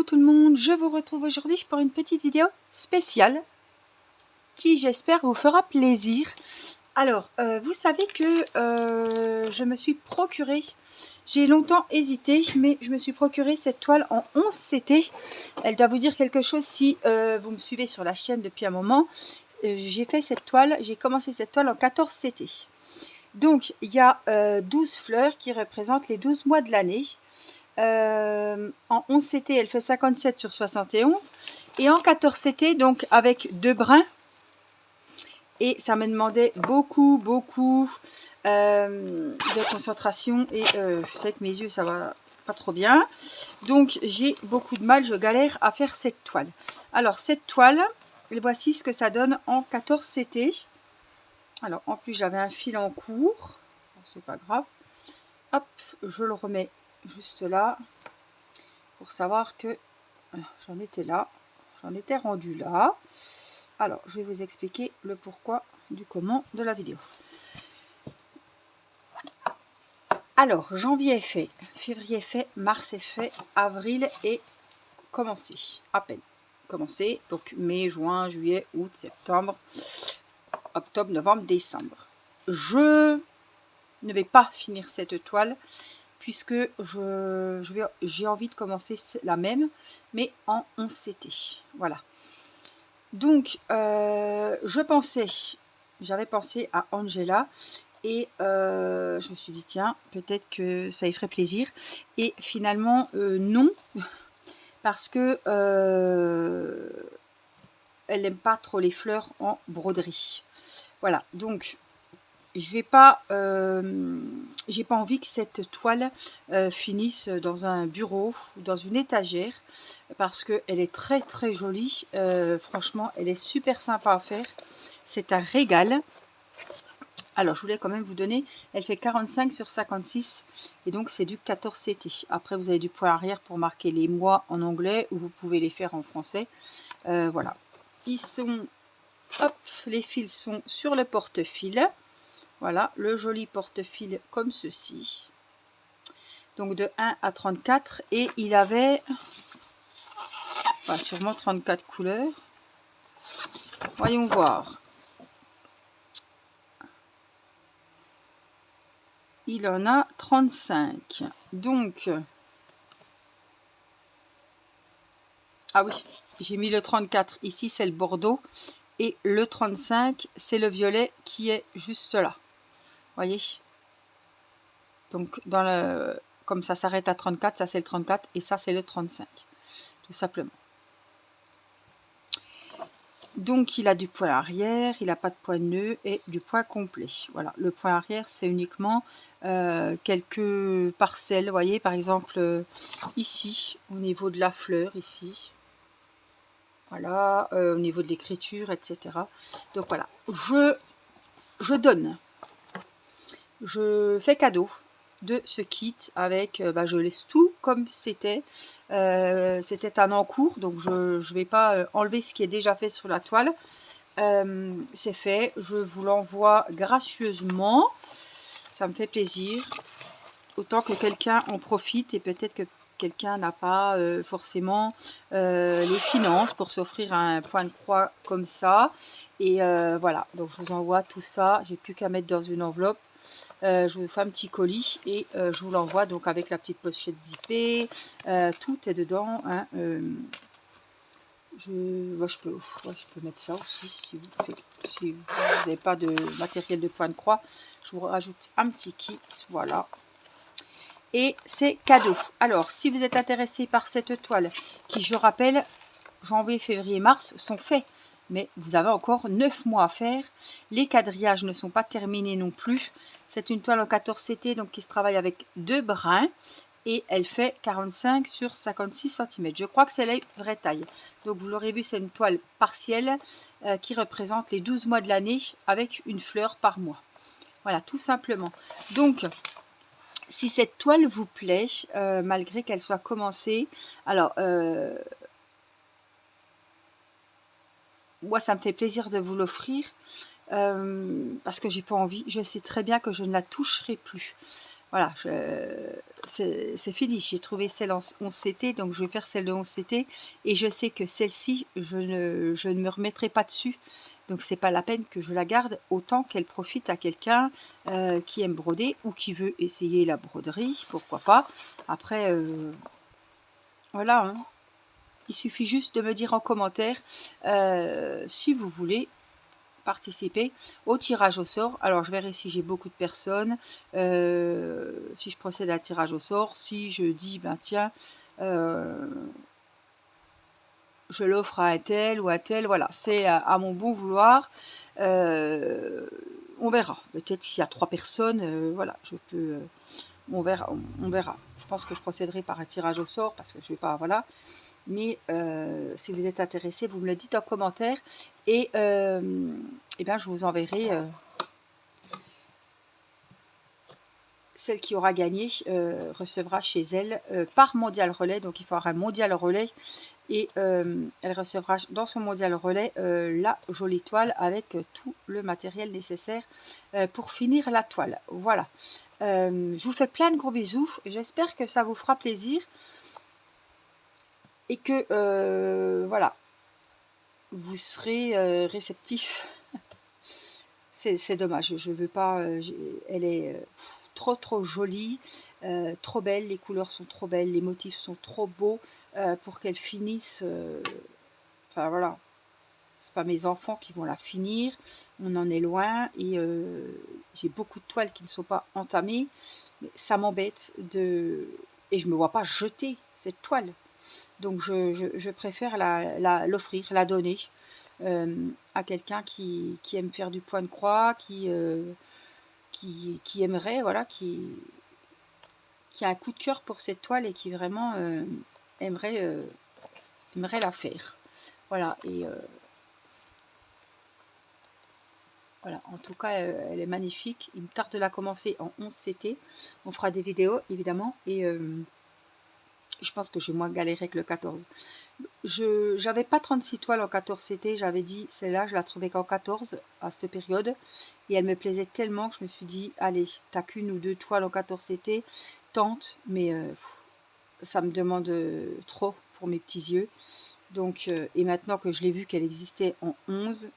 Coucou tout le monde, je vous retrouve aujourd'hui pour une petite vidéo spéciale qui j'espère vous fera plaisir. Alors, vous savez que je me suis procuré, j'ai longtemps hésité, mais je me suis procuré cette toile en 11 CT. Elle doit vous dire quelque chose si vous me suivez sur la chaîne depuis un moment. J'ai commencé cette toile en 14 CT. Donc, il y a 12 fleurs qui représentent les 12 mois de l'année. En 11 CT, elle fait 57 sur 71. Et en 14 CT, donc avec 2 brins. Et ça me demandait beaucoup de concentration. Et je sais que mes yeux, ça va pas trop bien. Donc, j'ai beaucoup de mal, je galère à faire cette toile. Alors, cette toile, voici ce que ça donne en 14 CT. Alors, en plus, j'avais un fil en cours. C'est pas grave. Hop, je le remets juste là. Pour savoir que j'en étais rendu là. Alors, je vais vous expliquer le pourquoi du comment de la vidéo. Alors, janvier est fait, février est fait, mars est fait, avril est commencé, à peine commencé. Donc, mai, juin, juillet, août, septembre, octobre, novembre, décembre. Je ne vais pas finir cette toile puisque j'ai envie de commencer la même, mais en 11 CT. Voilà. Donc, j'avais pensé à Angela et je me suis dit, tiens, peut-être que ça lui ferait plaisir. Et finalement, non, parce que elle n'aime pas trop les fleurs en broderie. Voilà, donc je vais pas, j'ai pas envie que cette toile finisse dans un bureau ou dans une étagère parce que elle est très jolie. Franchement, elle est super sympa à faire. C'est un régal. Alors, je voulais quand même vous donner, elle fait 45 sur 56 et donc c'est du 14 CT. Après, vous avez du point arrière pour marquer les mois en anglais ou vous pouvez les faire en français. Voilà. Ils sont, hop, les fils sont sur le porte-fil. Voilà, le joli porte-fil comme ceci. Donc de 1 à 34. Et il avait sûrement 34 couleurs. Voyons voir. Il en a 35. Donc, ah oui, j'ai mis le 34. Ici, c'est le bordeaux. Et le 35, c'est le violet qui est juste là. Voyez? Donc, comme ça s'arrête à 34, ça c'est le 34 et ça c'est le 35. Tout simplement. Donc, il a du point arrière, il n'a pas de point nœud et du point complet. Voilà, le point arrière, c'est uniquement quelques parcelles. Vous voyez, par exemple, ici, au niveau de la fleur, ici. Voilà, au niveau de l'écriture, etc. Donc, voilà, je donne. Je fais cadeau de ce kit avec, je laisse tout comme c'était. C'était un encours, donc je ne vais pas enlever ce qui est déjà fait sur la toile. C'est fait, je vous l'envoie gracieusement. Ça me fait plaisir. Autant que quelqu'un en profite et peut-être que quelqu'un n'a pas forcément les finances pour s'offrir un point de croix comme ça. Et voilà, donc je vous envoie tout ça. J'ai plus qu'à mettre dans une enveloppe. Je vous fais un petit colis et je vous l'envoie donc avec la petite pochette zippée. Tout est dedans. Hein, je peux mettre ça aussi si vous n'avez pas de matériel de point de croix. Je vous rajoute un petit kit. Voilà. Et c'est cadeau. Alors, si vous êtes intéressé par cette toile, qui, je rappelle, janvier, février, mars, sont faits. Mais vous avez encore 9 mois à faire. Les quadrillages ne sont pas terminés non plus. C'est une toile en 14 CT, donc qui se travaille avec 2 brins. Et elle fait 45 sur 56 cm. Je crois que c'est la vraie taille. Donc vous l'aurez vu, c'est une toile partielle qui représente les 12 mois de l'année avec une fleur par mois. Voilà, tout simplement. Donc, si cette toile vous plaît, malgré qu'elle soit commencée, alors, moi, ça me fait plaisir de vous l'offrir parce que j'ai pas envie. Je sais très bien que je ne la toucherai plus. voilà, c'est fini. J'ai trouvé celle en 11CT, donc je vais faire celle de 11CT. Et je sais que celle-ci, je ne me remettrai pas dessus. Donc c'est pas la peine que je la garde, autant qu'elle profite à quelqu'un qui aime broder ou qui veut essayer la broderie, pourquoi pas. Après, voilà, hein. Il suffit juste de me dire en commentaire si vous voulez participer au tirage au sort. Alors je verrai si j'ai beaucoup de personnes, si je procède à un tirage au sort, si je dis ben tiens, je l'offre à un tel ou à tel, voilà, c'est à mon bon vouloir. On verra, peut-être s'il y a 3 personnes, voilà, je peux, on verra, on verra. Je pense que je procéderai par un tirage au sort parce que je vais pas, voilà. Mais si vous êtes intéressé, vous me le dites en commentaire et bien je vous enverrai celle qui aura gagné recevra chez elle par mondial relais, donc il faut avoir un mondial relais et elle recevra dans son mondial relais la jolie toile avec tout le matériel nécessaire pour finir la toile. Voilà, je vous fais plein de gros bisous, j'espère que ça vous fera plaisir et que voilà, vous serez réceptif. C'est dommage, je veux pas, elle est trop jolie, trop belle, les couleurs sont trop belles, les motifs sont trop beaux pour qu'elle finisse, enfin voilà, c'est pas mes enfants qui vont la finir, on en est loin et j'ai beaucoup de toiles qui ne sont pas entamées, mais ça m'embête et je me vois pas jeter cette toile. Donc je préfère l'offrir, la donner à quelqu'un qui aime faire du point de croix, qui aimerait, voilà, qui a un coup de cœur pour cette toile et qui vraiment aimerait, aimerait la faire. Voilà, et voilà, en tout cas, elle est magnifique. Il me tarde de la commencer en 11CT. On fera des vidéos, évidemment, et je pense que je vais moins galérer que le 14. J'avais pas 36 toiles en 14CT, j'avais dit celle-là je la trouvais qu'en 14 à cette période et elle me plaisait tellement que je me suis dit allez, t'as qu'une ou deux toiles en 14CT, tente, mais ça me demande trop pour mes petits yeux. Donc et maintenant que je l'ai vu qu'elle existait en 11,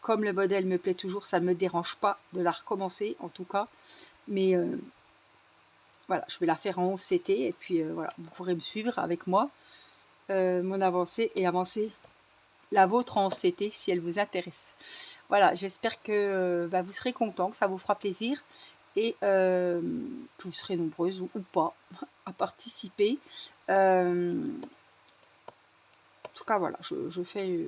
comme le modèle me plaît toujours, ça ne me dérange pas de la recommencer en tout cas, mais voilà, je vais la faire en 11CT et puis voilà, vous pourrez me suivre avec moi. Mon avancée et avancer la vôtre en CT si elle vous intéresse. Voilà, j'espère que bah, vous serez content, que ça vous fera plaisir et que vous serez nombreuses ou pas à participer. En tout cas, voilà, je fais...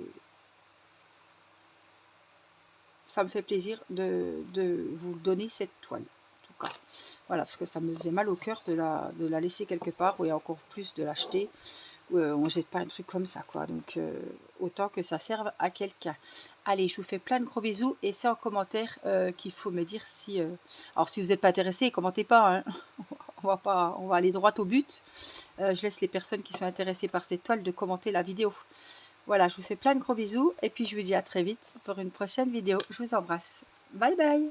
ça me fait plaisir de vous donner cette toile. En tout cas, voilà, parce que ça me faisait mal au cœur de la laisser quelque part et encore plus de l'acheter. On jette pas un truc comme ça, quoi. Donc, autant que ça serve à quelqu'un. Allez, je vous fais plein de gros bisous. Et c'est en commentaire qu'il faut me dire si... Alors, si vous n'êtes pas intéressé, commentez pas. Hein. On va aller droit au but. Je laisse les personnes qui sont intéressées par cette toile de commenter la vidéo. Voilà, je vous fais plein de gros bisous. Et puis, je vous dis à très vite pour une prochaine vidéo. Je vous embrasse. Bye bye.